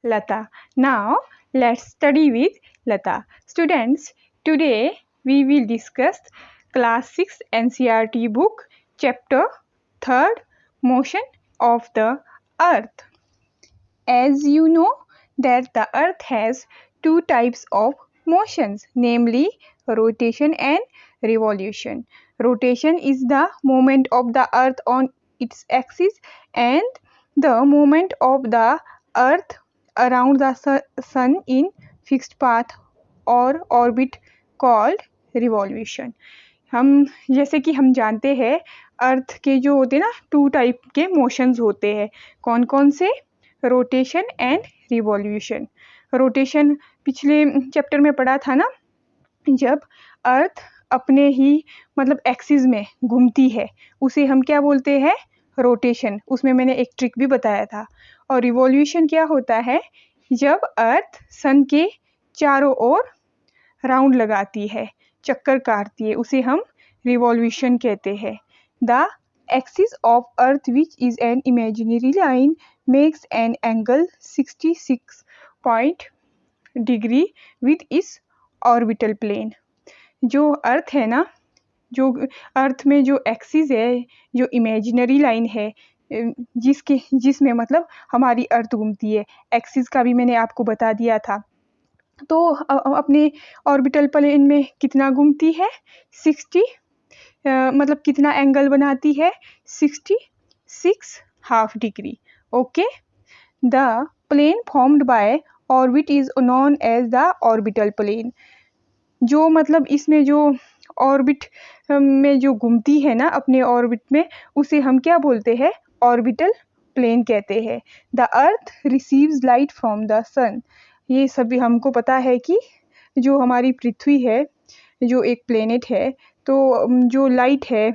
Lata. Now let's study with Lata. Students, today we will discuss class 6 NCERT book chapter 3rd Motion of the Earth. As you know that the earth has two types of motions, namely rotation and revolution. Rotation is the movement of the earth on its axis, and the movement of the earth around the sun in fixed path or orbit called revolution. हम जैसे कि हम जानते हैं अर्थ के जो होते हैं ना, टू टाइप के मोशंस होते हैं. कौन कौन से? Rotation and revolution. रोटेशन पिछले चैप्टर में पढ़ा था ना, जब अर्थ अपने ही मतलब एक्सिस में घूमती है उसे हम क्या बोलते हैं? रोटेशन. उसमें मैंने एक ट्रिक भी बताया था. और रिवॉल्यूशन क्या होता है? जब अर्थ सन के चारों ओर राउंड लगाती है, चक्कर काटती है, उसे हम रिवॉल्यूशन कहते हैं. The axis of earth which is an imaginary line makes an angle 66 degree with इस ऑर्बिटल प्लेन. जो अर्थ है ना, जो अर्थ में जो एक्सिस है, जो इमेजिनरी लाइन है, जिसमें मतलब हमारी अर्थ घूमती है, एक्सिस का भी मैंने आपको बता दिया था. तो अपने ऑर्बिटल प्लेन में कितना घूमती है? 60 मतलब कितना एंगल बनाती है? 66 half degree. Okay. The plane formed by orbit is known as the orbital plane. जो मतलब इसमें जो ऑर्बिट में जो घूमती है ना अपने ऑर्बिट में, उसे हम क्या बोलते हैं? ऑर्बिटल प्लेन कहते हैं. The earth receives light from the sun. ये सभी हमको पता है कि जो हमारी पृथ्वी है, जो एक प्लेनेट है, तो जो लाइट है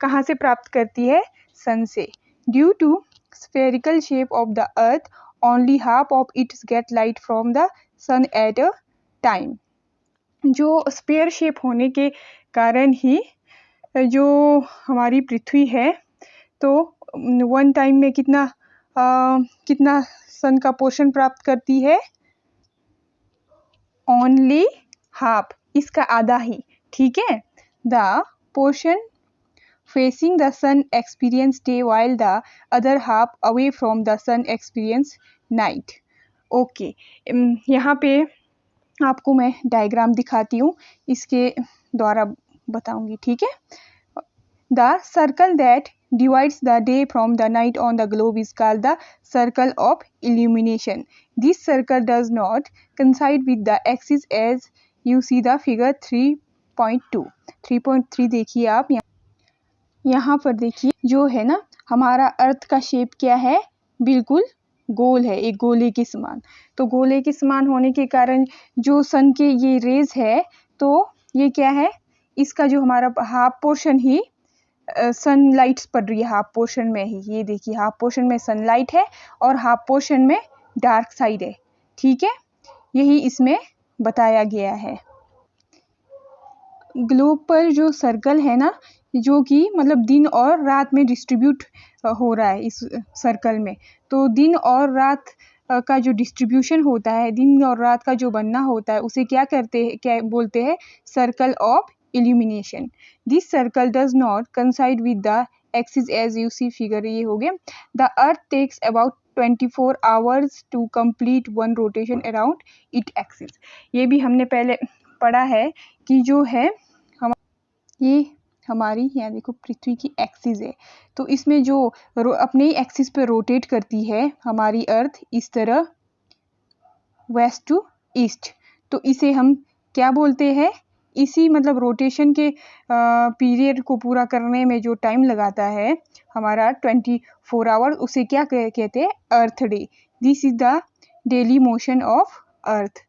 कहाँ से प्राप्त करती है? सन से. Due to spherical shape of the earth only half of its get light from the sun at a time. जो स्पेयर शेप होने के कारण ही जो हमारी पृथ्वी है, तो वन टाइम में कितना सन का पोर्शन प्राप्त करती है? Only half. इसका आधा ही. ठीक है. The portion facing the sun experience day while the other half away from the sun experience night. Okay. यहाँ पे आपको मैं डायग्राम दिखाती हूँ, इसके द्वारा बताऊंगी. ठीक है. The circle that divides the day from the night on the globe is called the circle of illumination. This circle does not coincide with the axis as you see the figure 3.2. 3.3 देखिए आप यहाँ पर देखिए. जो है ना, हमारा अर्थ का शेप क्या है? बिल्कुल गोल है, एक गोले के समान. तो गोले के समान होने के कारण जो सन के ये रेज है, तो ये क्या है? इसका जो हमारा हाफ पोर्शन ही सनलाइट पड़ रही है. हाफ पोर्शन में ही ये देखिए, हाफ पोर्शन में सनलाइट है और हाफ पोर्शन में डार्क साइड है. ठीक है. यही इसमें बताया गया है. ग्लोब पर जो सर्कल है ना, जो कि मतलब दिन और रात में डिस्ट्रीब्यूट हो रहा है इस सर्कल में, तो दिन और रात का जो डिस्ट्रीब्यूशन होता है, दिन और रात का जो बनना होता है, उसे क्या बोलते हैं? Circle of illumination. This circle does not coincide with the axis as you see figure. ये हो गया. The earth takes about 24 hours to complete one rotation around it axis. ये भी हमने पहले पढ़ा है कि जो है ये हमारी, यहाँ देखो, पृथ्वी की एक्सिस है, तो इसमें जो अपने ही एक्सिस पे रोटेट करती है हमारी अर्थ, इस तरह वेस्ट टू ईस्ट. तो इसे हम क्या बोलते हैं? इसी मतलब रोटेशन के पीरियड को पूरा करने में जो टाइम लगाता है हमारा 24 आवर, उसे क्या कहते हैं? Earth day. This is the daily motion of earth.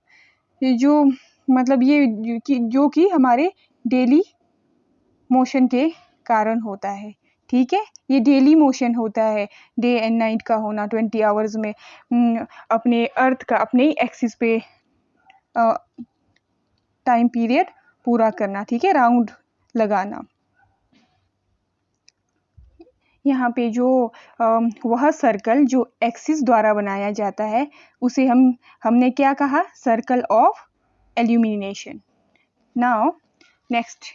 जो मतलब ये जो कि हमारे डेली मोशन के कारण होता है. ठीक है. ये डेली मोशन होता है, डे एंड नाइट का होना, 20 आवर्स में अपने अर्थ का अपने ही एक्सिस पे टाइम पीरियड पूरा करना. ठीक है. राउंड लगाना. यहाँ पे जो वह सर्कल जो एक्सिस द्वारा बनाया जाता है उसे हमने क्या कहा, circle of illumination. Now next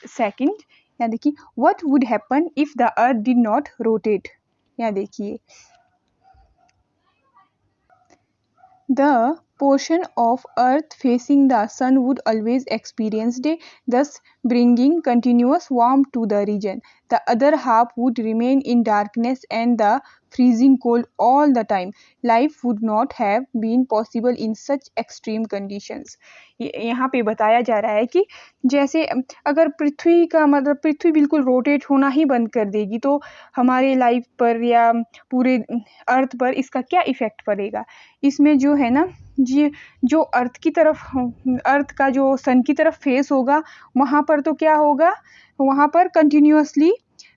second, यहाँ देखिए, what would happen if the earth did not rotate. यहाँ देखिए, the portion of earth facing the sun would always experience day, thus bringing continuous warmth to the region. The other half would remain in darkness and the freezing cold all the time. Life would not have been possible in such extreme conditions. यहाँ पे बताया जा रहा है कि जैसे अगर पृथ्वी का मतलब पृथ्वी बिल्कुल रोटेट होना ही बंद कर देगी तो हमारे लाइफ पर या पूरे अर्थ पर इसका क्या इफ़ेक्ट पड़ेगा। इसमें जो है ना, जी जो अर्थ की तरफ, अर्थ का जो सन की तरफ फेस होगा वहाँ पर तो क्या होगा, वहाँ पर कंटिन्यूसली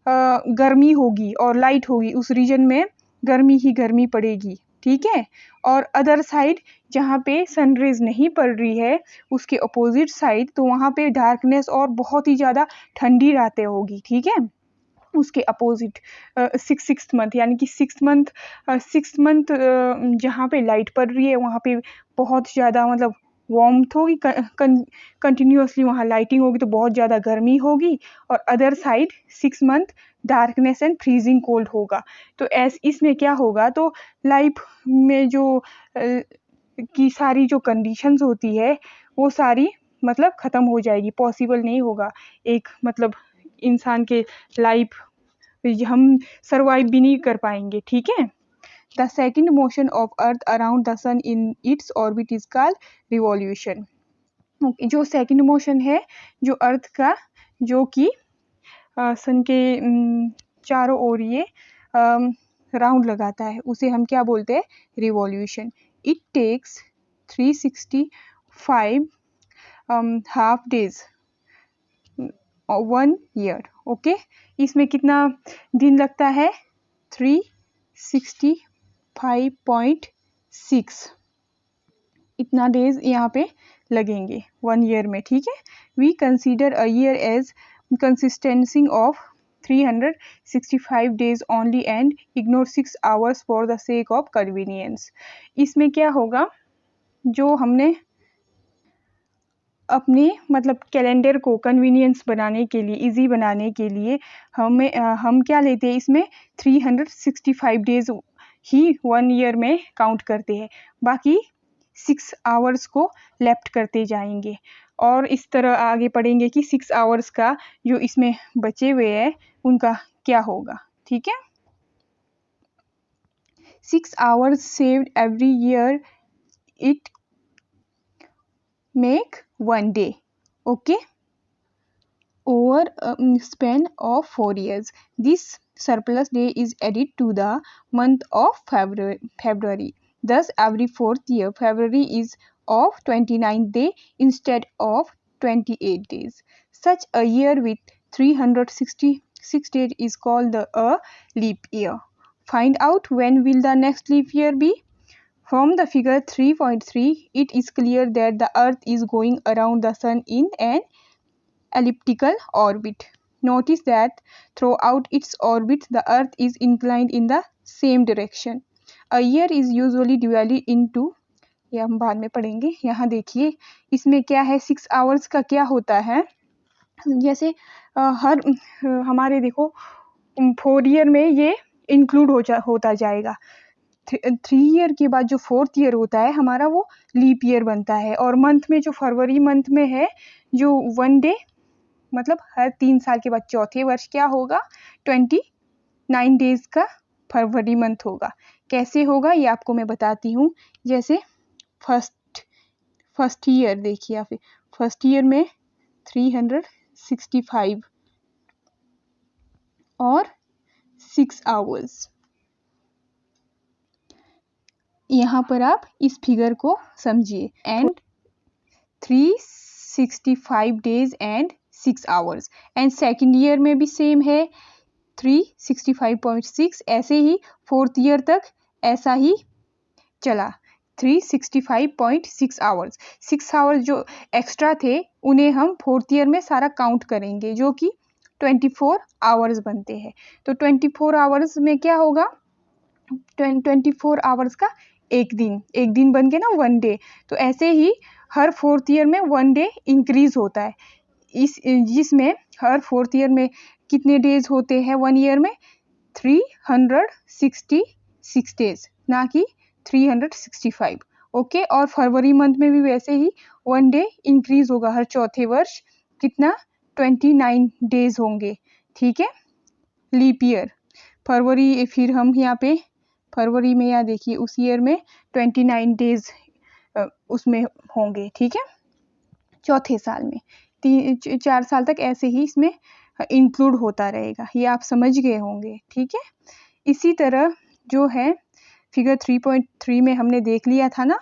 गर्मी होगी और लाइट होगी, उस रीजन में गर्मी ही गर्मी पड़ेगी, ठीक है। और अदर साइड जहाँ पे सनरेज नहीं पड़ रही है उसके अपोजिट साइड, तो वहाँ पे डार्कनेस और बहुत ही ज़्यादा ठंडी रातें होगी, ठीक है। उसके अपोजिट सिक्स मंथ, यानी कि सिक्स मंथ जहाँ पे लाइट पड़ रही है वहाँ पे बहुत ज़्यादा मतलब वार्मथ होगी, कंटिन्यूसली वहाँ लाइटिंग होगी तो बहुत ज़्यादा गर्मी होगी। और other side 6 month darkness and freezing cold होगा। तो इसमें क्या होगा, तो लाइफ में जो की सारी जो कंडीशंस होती है वो सारी मतलब ख़त्म हो जाएगी, पॉसिबल नहीं होगा एक मतलब इंसान के लाइफ हम सर्वाइव भी नहीं कर पाएंगे, ठीक है। The second motion of earth around the sun in its orbit is called revolution. जो सेकेंड मोशन है जो अर्थ का, जो कि सन के चारों ओर ये राउंड लगाता है, उसे हम क्या बोलते हैं, revolution. It takes 365 half days 1 year, okay. इसमें कितना दिन लगता है, 365.6 इतना डेज यहाँ पे लगेंगे 1 ईयर में, ठीक है। We consider a year as consistency of 365 days only and ignore 6 hours for the sake of convenience। इसमें क्या होगा, जो हमने अपने मतलब कैलेंडर को कन्वीनियंस बनाने के लिए, इजी बनाने के लिए हम क्या लेते हैं, इसमें 365 डेज ही 1 ईयर में काउंट करते हैं, बाकी 6 आवर्स को लेफ्ट करते जाएंगे। और इस तरह आगे पढ़ेंगे कि 6 आवर्स का जो इसमें बचे हुए हैं उनका क्या होगा, ठीक है। 6 hours saved every year, it make 1 day, okay, over a span of 4 years. This surplus day is added to the month of February. Thus, every 4th year, February is of 29th day instead of 28 days. Such a year with 366 days is called a leap year. Find out when will the next leap year be? From the figure 3.3, it is clear that the Earth is going around the Sun in an elliptical orbit. Notice that throughout its orbit, the Earth is inclined in the same direction. A year is usually divided into, ये हम बाद में पढ़ेंगे। यहाँ देखिए इसमें क्या है, 6 आवर्स का क्या होता है, जैसे हर हमारे देखो 4 ईयर में ये इंक्लूड होता जाएगा। 3 ईयर के बाद जो 4th ईयर होता है हमारा वो लीप ईयर बनता है। और मंथ में जो फरवरी मंथ में है जो 1 डे मतलब हर 3 साल के बाद चौथे वर्ष क्या होगा, 29 डेज का फरवरी मंथ होगा। कैसे होगा ये आपको मैं बताती हूँ। जैसे फर्स्ट ईयर देखिए, या फिर फर्स्ट ईयर में 365 और 6 आवर्स। यहाँ पर आप इस फिगर को समझिए, and 365 days and 6 hours. And second year में भी सेम है 365.6, ऐसे ही 4th ईयर तक ऐसा ही चला 365.6 आवर्स। 6 आवर्स जो एक्स्ट्रा थे उन्हें हम 4th ईयर में सारा काउंट करेंगे, जो कि 24 आवर्स बनते हैं। तो 24 आवर्स में क्या होगा, 24 आवर्स का एक दिन बन के ना 1 डे। तो ऐसे ही हर 4th ईयर में 1 डे इंक्रीज होता है, जिसमें हर 4th ईयर में कितने डेज होते हैं 1 ईयर में, 366 डेज, ना कि 365। ओके, और फरवरी मंथ में भी वैसे ही 1 डे इंक्रीज होगा हर चौथे वर्ष, कितना, 29 डेज होंगे। ठीक है, लीप ईयर फरवरी, फिर हम यहाँ पे फरवरी में यहाँ देखिए उस ईयर में 29 डेज उसमें होंगे। ठीक है, चौथे साल में 4 साल तक ऐसे ही इसमें इंक्लूड होता रहेगा, ये आप समझ गए होंगे। ठीक है, इसी तरह जो है फिगर 3.3 में हमने देख लिया था ना,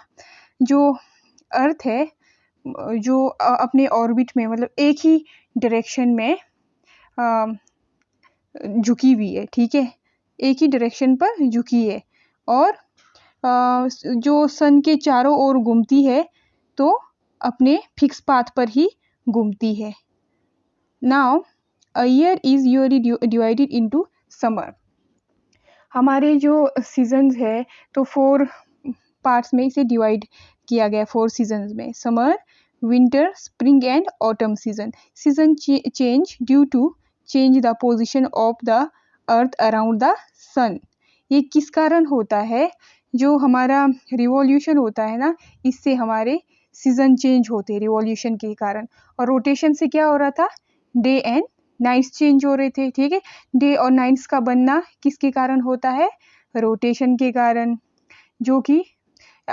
जो अर्थ है जो अपने ऑर्बिट में मतलब एक ही डायरेक्शन में झुकी हुई है। ठीक है, एक ही डायरेक्शन पर झुकी है, और जो सन के चारों ओर घूमती है तो अपने फिक्स पाथ पर ही घूमती है। Now a year is usually divided into summer. हमारे जो सीजन्स है तो 4 पार्ट्स में इसे डिवाइड किया गया, 4 सीजन्स में, summer, winter, spring and autumn season. Season change due to change the position of the earth around the sun. ये किस कारण होता है, जो हमारा रिवॉल्यूशन होता है ना, इससे हमारे सीजन चेंज होते हैं रिवॉल्यूशन के कारण। और रोटेशन से क्या हो रहा था, डे एंड नाइट्स चेंज हो रहे थे। ठीक है, डे और नाइट्स का बनना किसके कारण होता है, रोटेशन के कारण, जो कि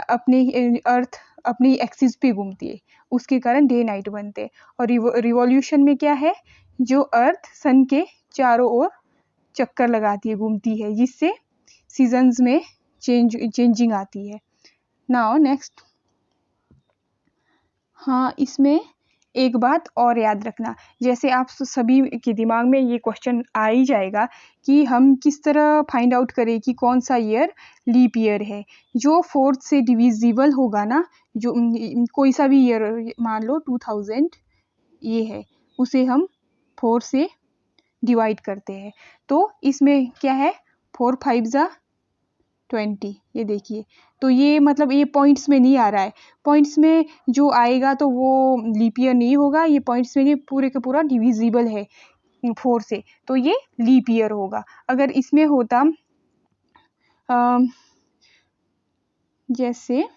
अपने अर्थ अपनी एक्सिस पे घूमती है, उसके कारण डे नाइट बनते हैं। और रिवॉल्यूशन में क्या है, जो अर्थ सन के चारों ओर चक्कर लगाती है, घूमती है, जिससे सीजन्स में चेंजिंग आती है। नाउ नेक्स्ट, हाँ, इसमें एक बात और याद रखना, जैसे आप सभी के दिमाग में ये क्वेश्चन आ ही जाएगा कि हम किस तरह फाइंड आउट करें कि कौन सा ईयर लीप ईयर है। जो 4th से डिविजिबल होगा ना, जो कोई सा भी ईयर मान लो 2000 ये है, उसे हम 4 से डिवाइड करते हैं। तो इसमें क्या है, 4 5 जा 20, ये देखिए। तो ये मतलब ये पॉइंट्स में नहीं आ रहा है, पॉइंट्स में जो आएगा तो वो लीप ईयर नहीं होगा, ये पॉइंट्स में नहीं, पूरे का पूरा डिविजिबल है 4 से, तो ये लीप ईयर होगा। अगर इसमें होता जैसे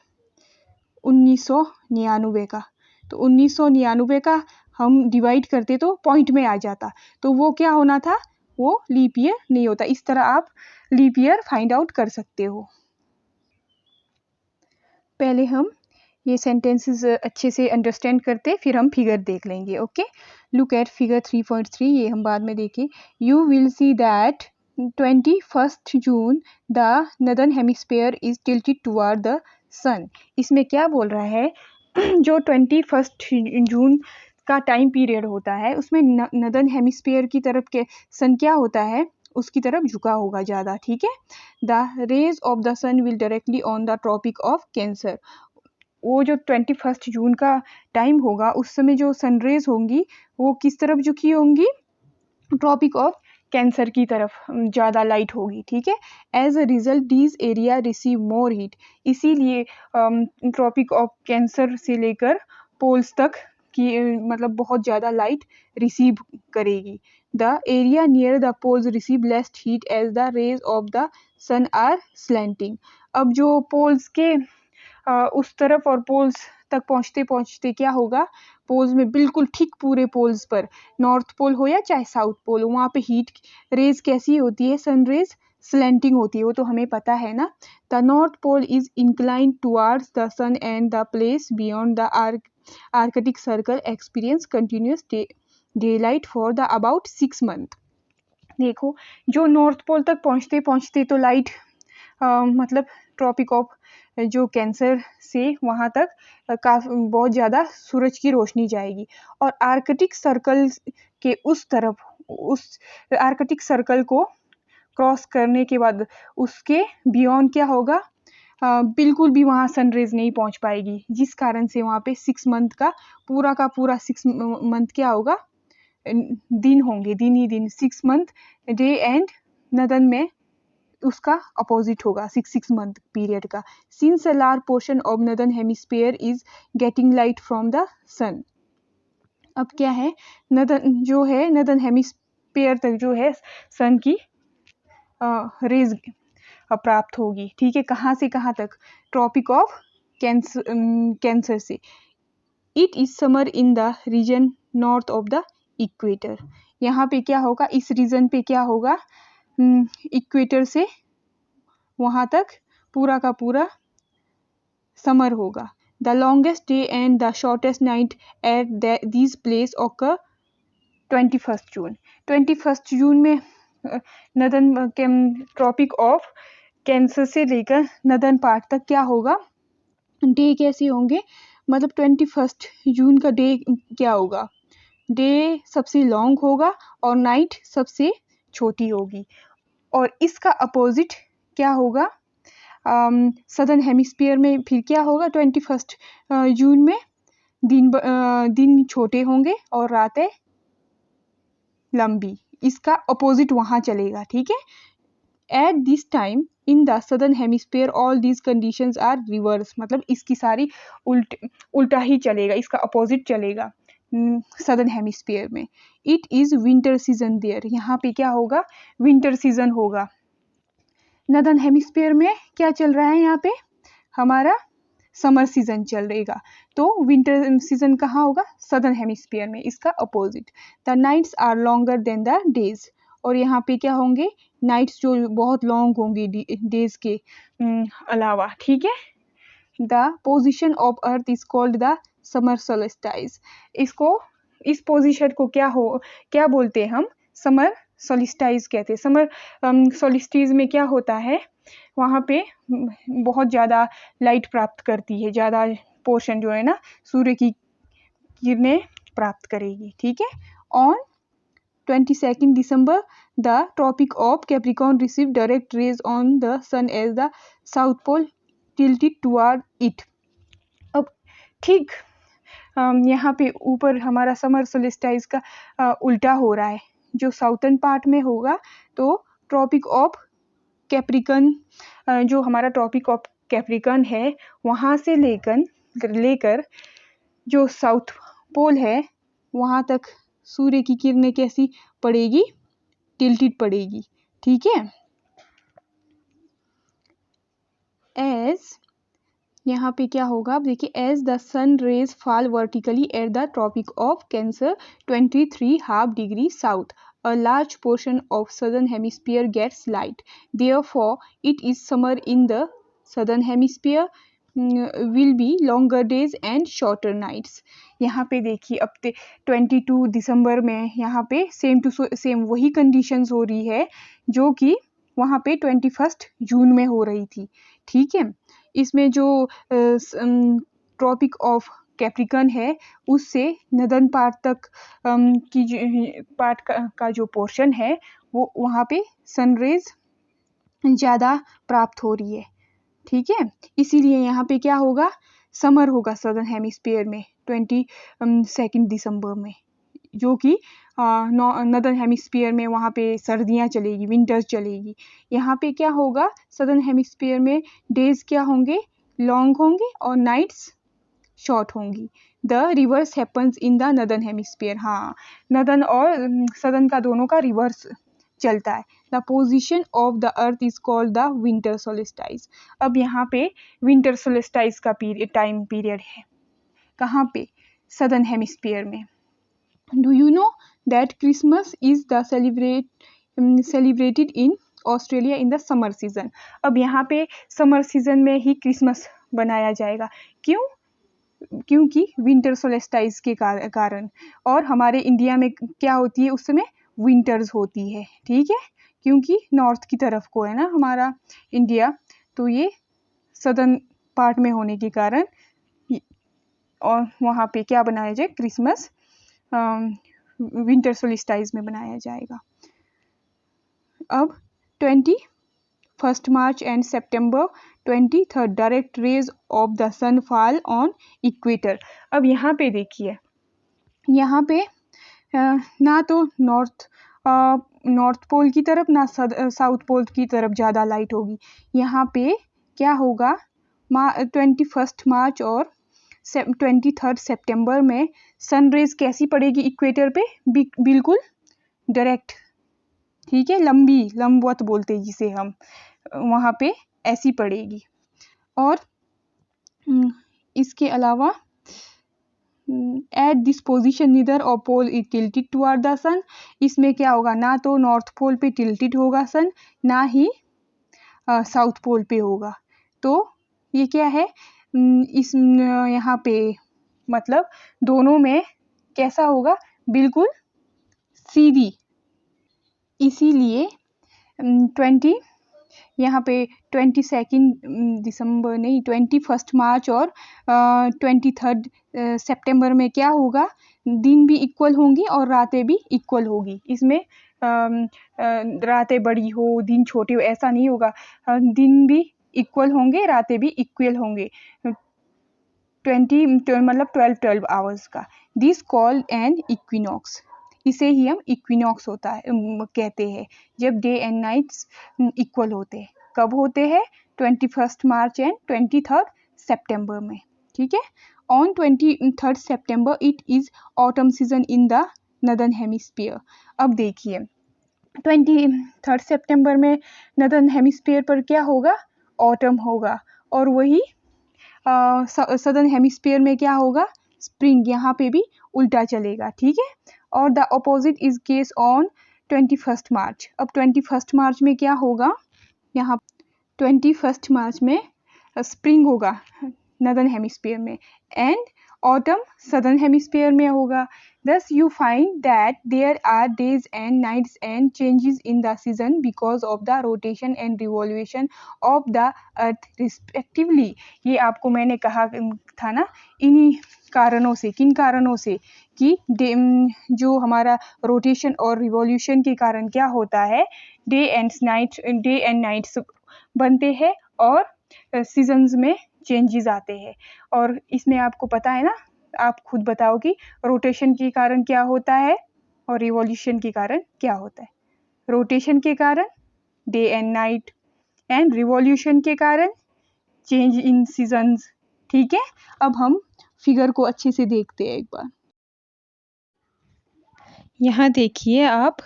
1999 का, तो 1999 का हम डिवाइड करते तो पॉइंट में आ जाता, तो वो क्या होना था, वो लीप ईयर नहीं होता। इस तरह आप लीप ईयर फाइंड आउट कर सकते हो। पहले हम ये सेंटेंसेस अच्छे से अंडरस्टैंड करते, फिर हम फिगर देख लेंगे। ओके, लुक एट फिगर 3.3, ये हम बाद में देखें। You will see that 21st June the northern hemisphere is tilted toward the sun. इसमें क्या बोल रहा है, जो 21st जून का टाइम पीरियड होता है उसमें नदर्न हेमिस्फीयर की तरफ के सन क्या होता है, उसकी तरफ झुका होगा ज़्यादा। ठीक है, the rays of the sun will directly on the Tropic of Cancer. वो जो 21st जून का टाइम होगा उस समय जो सनरेज होंगी वो किस तरफ झुकी होंगी, ट्रॉपिक ऑफ कैंसर की तरफ ज़्यादा लाइट होगी। ठीक है, as a result these area receive more heat, इसीलिए ट्रॉपिक ऑफ कैंसर से लेकर पोल्स तक की मतलब बहुत ज़्यादा लाइट रिसीव करेगी। The area near the poles receive less heat as the rays of the sun are slanting. अब जो पोल्स के उस तरफ और पोल्स तक पहुँचते पहुँचते क्या होगा, पोल्स में बिल्कुल ठीक पूरे पोल्स पर, नॉर्थ पोल हो या चाहे साउथ पोल हो, वहाँ पे हीट रेज कैसी होती है, सन रेज स्लैंटिंग होती है, वो तो हमें पता है ना। The North Pole is incline towards the sun and the place beyond the Arctic Circle experience continuous day light for the about 6 month. देखो, जो नॉर्थ पोल तक पहुँचते पहुँचते तो लाइट मतलब ट्रॉपिक ऑफ जो कैंसर से वहाँ तक काफ़ी बहुत ज़्यादा सूरज की रोशनी जाएगी, और आर्कटिक सर्कल के उस तरफ, उस आर्कटिक सर्कल को क्रॉस करने के बाद उसके बियॉन्ड क्या होगा, बिल्कुल भी वहाँ सनरेज नहीं पहुँच पाएगी, जिस कारण से वहाँ पे 6 मंथ का पूरा 6 मंथ क्या होगा, दिन होंगे, दिन ही दिन, 6 मंथ डे एंड नदन में उसका अपोजिट होगा 6 मंथ पीरियड का। Since a large portion of northern hemisphere is getting light from the sun. अब क्या है, नदन जो है, नदन हेमिस्फीयर तक जो है सन की रेज प्राप्त होगी। ठीक है, कहाँ से कहाँ तक, ट्रॉपिक ऑफ कैंसर से। It is summer in the region north of the equator. यहाँ पे क्या होगा, इस रीजन पे क्या होगा, इक्वेटर से वहाँ तक पूरा का पूरा समर होगा। The longest day and the shortest night at this place occur 21 जून। 21 जून में नदन ट्रॉपिक ऑफ कैंसर से लेकर नदन पार्ट तक क्या होगा, डे कैसे होंगे, मतलब 21 जून का डे क्या होगा, डे सबसे लॉन्ग होगा और नाइट सबसे छोटी होगी। और इसका अपोजिट क्या होगा, सदर्न हेमिस्फीयर में फिर क्या होगा, 21 जून में दिन छोटे होंगे और रातें लंबी। इसका अपोजिट वहाँ चलेगा। ठीक है, at this time in the southern hemisphere all these conditions are reverse, मतलब इसकी सारी उल्टा ही चलेगा, इसका अपोजिट चलेगा सदर्न हेमिस्फीयर में। It is winter season there, यहाँ पे क्या होगा, विंटर सीजन होगा। नदर्न हेमिस्फीयर में क्या चल रहा है, यहाँ पे हमारा समर सीजन चलेगा, तो विंटर सीजन कहाँ होगा, सदर्न हेमिस्फीयर में, इसका opposite. The nights are longer than the days, और यहाँ पे क्या होंगे, नाइट्स जो बहुत लॉन्ग होंगी डेज के अलावा। ठीक है, the position of earth is called the summer solstice. इसको, इस पोजिशन को क्या बोलते हैं हम, समर सोलिस्टाइस कहते हैं। समर सोलिस्टाइस में क्या होता है, वहाँ पे बहुत ज़्यादा लाइट प्राप्त करती है, ज़्यादा पोर्शन जो है ना सूर्य की किरणें प्राप्त करेगी। ठीक है, on 22 December the tropic of Capricorn received direct rays on the sun as the south pole tilted toward it। अब ठीक यहाँ पे ऊपर हमारा समर सोलिस्टाइस का उल्टा हो रहा है, जो साउथर्न पार्ट में होगा तो ट्रॉपिक ऑफ कैप्रिकन, जो हमारा ट्रॉपिक ऑफ कैप्रिकन है वहाँ से लेकर जो साउथ पोल है वहाँ तक सूर्य की किरणें कैसी पड़ेगी, टिल्टेड पड़ेगी। ठीक है, एज यहाँ पे क्या होगा, अब देखिए, as the sun rays fall vertically at the Tropic of Cancer 23½ degree south, a large portion of southern hemisphere gets light, therefore it is summer in the southern hemisphere will be longer days and shorter nights। यहाँ पे देखिए, अब 22 दिसंबर में यहाँ पे same to same वही conditions हो रही है जो कि वहाँ पे 21 जून में हो रही थी। ठीक है, इसमें जो ट्रॉपिक ऑफ कैप्रिकन है उससे नदर्न पार्ट तक की पार्ट का जो पोर्शन है वो वहाँ पे सनरेज ज़्यादा प्राप्त हो रही है। ठीक है, इसीलिए यहाँ पे क्या होगा, समर होगा सदर्न हेमिस्फीयर में 22 दिसंबर में, जो कि नदर्न हेमिस्फीयर में वहाँ पे सर्दियाँ चलेगी, विंटर्स चलेगी। यहाँ पे क्या होगा, सदर्न हेमिस्फीयर में डेज क्या होंगे, लॉन्ग होंगे और नाइट्स शॉर्ट होंगी। The reverse happens in the northern hemisphere, हाँ, नदर्न और सदर्न का दोनों का रिवर्स चलता है। The position of the earth is called the winter solstice. अब यहाँ पे विंटर सोलिस्टाइस का टाइम पीरियड है, कहाँ पे, सदर्न हेमिस्फीयर में। Do you know that Christmas is the celebrated in Australia in the summer season. अब यहाँ पे समर सीजन में ही क्रिसमस बनाया जाएगा, क्योंकि विंटर सोलिस्टाइस के कारण। और हमारे इंडिया में क्या होती है, उस समय विंटर्स होती है। ठीक है, क्योंकि नॉर्थ की तरफ को है ना हमारा इंडिया, तो ये सदर्न पार्ट में होने के कारण और वहाँ पे क्या बनाया जाए, क्रिसमस विंटर सोलिस्टाइस में बनाया जाएगा। अब 21 March and September 23 direct rays of the sun fall on equator. अब यहाँ पे देखिए, यहाँ पे ना तो नॉर्थ पोल की तरफ ना साउथ पोल की तरफ ज़्यादा लाइट होगी। यहाँ पे क्या होगा, 21 मार्च और 23 सितंबर में सन रेज कैसी पड़ेगी इक्वेटर पे, बिल्कुल डायरेक्ट, ठीक है, लंबवत बोलते हैं जिसे हम, वहाँ पे ऐसी पड़ेगी। और इसके अलावा एट दिस पोजिशन नीदर और pole is tilted toward the sun, इसमें क्या होगा, ना तो नॉर्थ पोल पे टिल्टेड होगा सन, ना ही साउथ पोल पे होगा। तो ये क्या है, इस यहाँ पे मतलब दोनों में कैसा होगा, बिल्कुल सीधी। इसीलिए 20 यहाँ पे 22 दिसंबर नहीं 21 मार्च और 23 सितंबर में क्या होगा, दिन भी इक्वल होंगी और रातें भी इक्वल होगी। इसमें रातें बड़ी हो दिन छोटे हो ऐसा नहीं होगा, दिन भी इक्वल होंगे रातें भी इक्वल होंगे, 12 आवर्स का। दिस कॉल्ड एन इक्विनॉक्स, इसे ही हम इक्विनॉक्स होता है कहते हैं, जब डे एंड नाइट्स इक्वल होते हैं। कब होते हैं, 21 मार्च एंड 23 सितंबर में, ठीक है। On 23 September it is autumn season in the northern hemisphere. अब देखिए 23 सितंबर में नदर्न हेमिस्फीयर पर क्या होगा, ऑटम होगा, और वही सदर्न हेमिस्फीयर में क्या होगा, स्प्रिंग। यहाँ पे भी उल्टा चलेगा, ठीक है। और the opposite is case on 21 मार्च। अब 21 मार्च में क्या होगा, यहाँ 21 मार्च में स्प्रिंग होगा नदर्न हेमिस्फीयर में एंड ऑटम सदर्न हेमिस्फीयर में होगा। Thus you find that there are days and nights and changes in the season because of the rotation and revolution of the earth respectively। ये आपको मैंने कहा था ना, इन्हीं कारणों से, किन कारणों से, कि जो हमारा रोटेशन और रिवॉल्यूशन के कारण क्या होता है, डे एंड नाइट्स बनते हैं और सीजन्स में चेंजेस आते हैं। और इसमें आपको पता है ना, आप खुद बताओ कि रोटेशन के कारण क्या होता है और रिवॉल्यूशन के कारण क्या होता है। रोटेशन के कारण day and night and revolution के कारण चेंज इन सीजन्स, ठीक है। अब हम फिगर को अच्छे से देखते हैं एक बार। यहाँ देखिए आप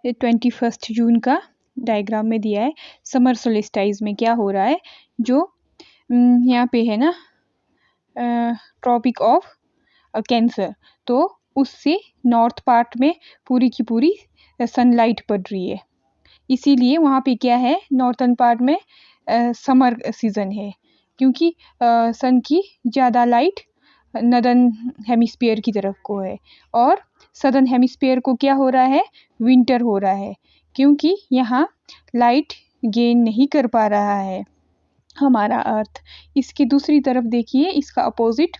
21 जून का डायग्राम में दिया है, समर सोलिस्टाइज में क्या हो रहा है, जो यहाँ पे है ना ट्रॉपिक ऑफ कैंसर, तो उससे नॉर्थ पार्ट में पूरी की पूरी सनलाइट पड़ रही है, इसीलिए वहाँ पे क्या है, नॉर्थन पार्ट में समर सीजन है, क्योंकि सन की ज़्यादा लाइट नदर्न हेमिस्फीयर की तरफ को है, और सदर्न हेमिस्फीयर को क्या हो रहा है, विंटर हो रहा है, क्योंकि यहाँ लाइट गेन नहीं कर पा रहा है हमारा अर्थ। इसकी दूसरी तरफ देखिए, इसका अपोजिट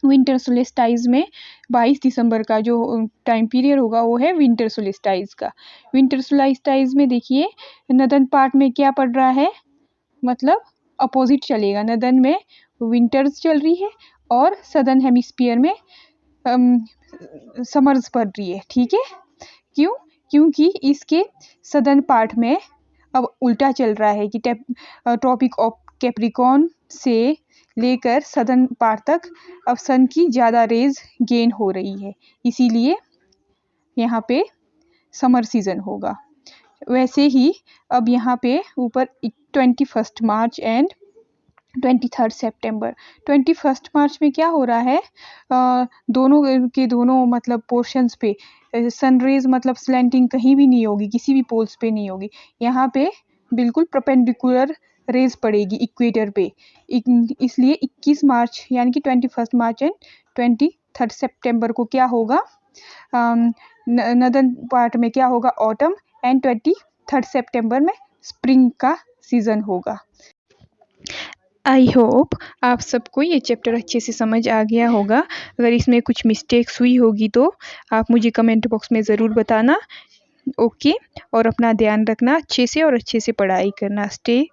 विंटर सोलिस्टाइज में 22 दिसंबर का जो टाइम पीरियड होगा वो है विंटर सोलिस्टाइज का। विंटर सोलिस्टाइज में देखिए नदर्न पार्ट में क्या पड़ रहा है, मतलब अपोजिट चलेगा, नदर्न में विंटर्स चल रही है और सदर्न हेमिस्फीयर में समर्स पड़ रही है, ठीक है। क्यों, क्योंकि इसके सदर्न पार्ट में अब उल्टा चल रहा है कि ट्रॉपिक ऑफ कैप्रिकॉर्न से लेकर सदर्न पार्ट तक अब सन की ज़्यादा रेज गेन हो रही है, इसीलिए यहाँ पे समर सीजन होगा। वैसे ही अब यहाँ पे ऊपर 21 मार्च एंड 23 सितंबर। 21 मार्च में क्या हो रहा है, दोनों के दोनों मतलब पोर्शंस पे सनरेज मतलब स्लैंटिंग कहीं भी नहीं होगी, किसी भी पोल्स पे नहीं होगी, यहाँ पे बिल्कुल परपेंडिकुलर रेज पड़ेगी इक्वेटर पे। इसलिए 21 मार्च यानी कि 21 मार्च एंड 23 सितंबर को क्या होगा, नदर्न पार्ट में क्या होगा, ऑटम, एंड 23 सितंबर में स्प्रिंग का सीजन होगा। आई होप आप सबको ये चैप्टर अच्छे से समझ आ गया होगा। अगर इसमें कुछ मिस्टेक्स हुई होगी तो आप मुझे कमेंट बॉक्स में ज़रूर बताना, ओके। और अपना ध्यान रखना अच्छे से और अच्छे से पढ़ाई करना। Stay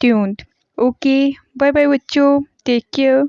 tuned, okay, bye bye बच्चों, टेक केयर।